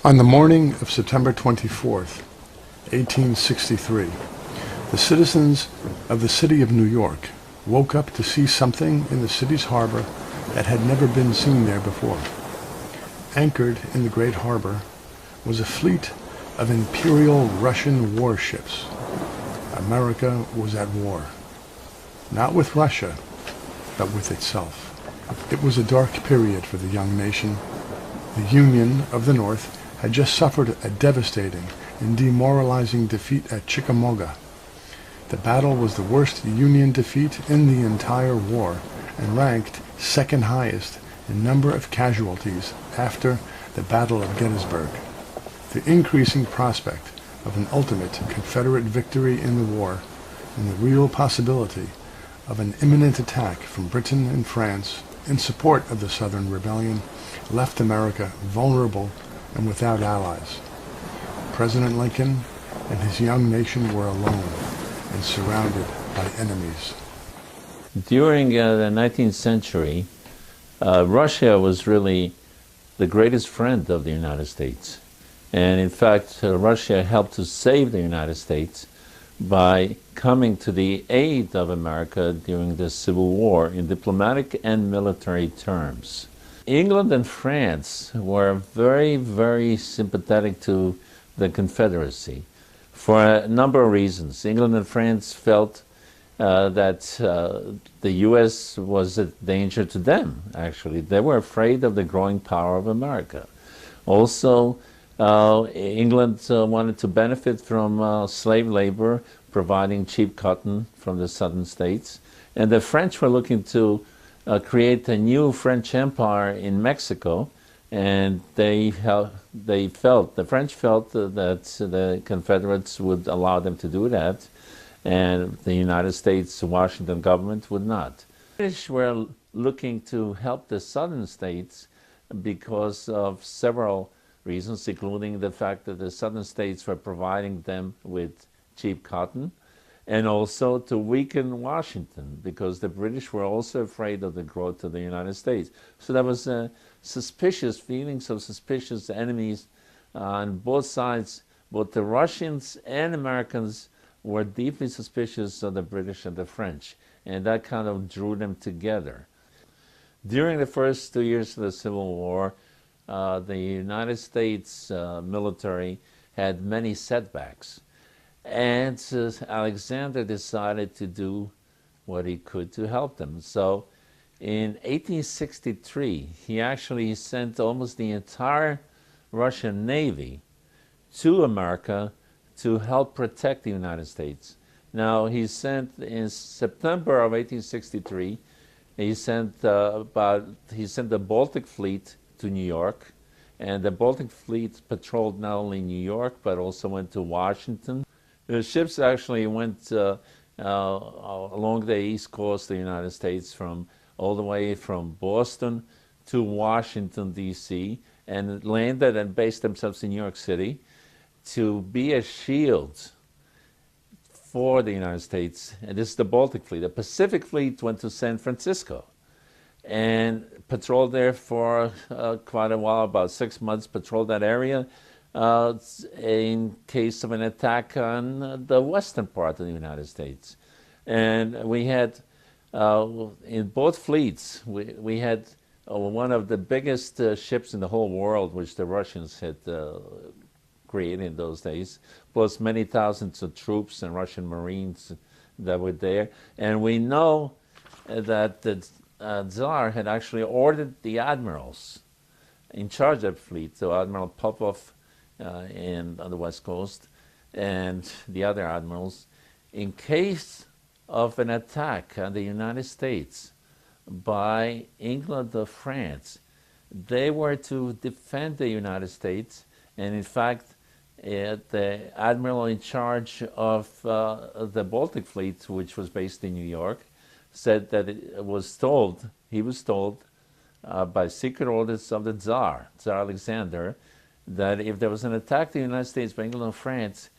On the morning of September 24th, 1863, the citizens of the city of New York woke up to see something in the city's harbor that had never been seen there before. Anchored in the great harbor was a fleet of Imperial Russian warships. America was at war, not with Russia, but with itself. It was a dark period for the young nation. The Union of the North had just suffered a devastating and demoralizing defeat at Chickamauga. The battle was the worst Union defeat in the entire war and ranked second highest in number of casualties after the Battle of Gettysburg. The increasing prospect of an ultimate Confederate victory in the war and the real possibility of an imminent attack from Britain and France in support of the Southern Rebellion left America vulnerable and without allies. President Lincoln and his young nation were alone and surrounded by enemies. During the 19th century, Russia was really the greatest friend of the United States. And in fact, Russia helped to save the United States by coming to the aid of America during the Civil War in diplomatic and military terms. England and France were very, very sympathetic to the Confederacy for a number of reasons. England and France felt that the U.S. was a danger to them, actually. They were afraid of the growing power of America. Also, England wanted to benefit from slave labor, providing cheap cotton from the southern states. And the French were looking to create a new French empire in Mexico, and the French felt that the Confederates would allow them to do that, and the United States Washington government would not. The British were looking to help the southern states because of several reasons, including the fact that the southern states were providing them with cheap cotton, and also to weaken Washington, because the British were also afraid of the growth of the United States. So there was feelings of suspicious enemies on both sides. Both the Russians and Americans were deeply suspicious of the British and the French, and that kind of drew them together. During the first 2 years of the Civil War, the United States military had many setbacks. And Alexander decided to do what he could to help them. So in 1863, he actually sent almost the entire Russian Navy to America to help protect the United States. Now, he sent, in September of 1863, he sent the Baltic Fleet to New York. And the Baltic Fleet patrolled not only New York, but also went to Washington. The ships actually went along the east coast of the United States, all the way from Boston to Washington, D.C., and landed and based themselves in New York City to be a shield for the United States. And this is the Baltic Fleet. The Pacific Fleet went to San Francisco and patrolled there for quite a while, about 6 months, patrolled that area, in case of an attack on the western part of the United States. And we had, in both fleets, we had one of the biggest ships in the whole world, which the Russians had created in those days, plus many thousands of troops and Russian Marines that were there. And we know that the Tsar had actually ordered the admirals in charge of the fleet, so Admiral Popov on the West Coast, and the other admirals, in case of an attack on the United States by England or France, they were to defend the United States. And in fact, the admiral in charge of the Baltic Fleet, which was based in New York, said that he was told by secret orders of the Tsar Alexander, that if there was an attack to the United States by England or France,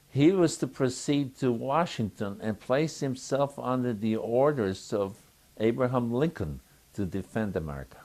he was to proceed to Washington and place himself under the orders of Abraham Lincoln to defend America.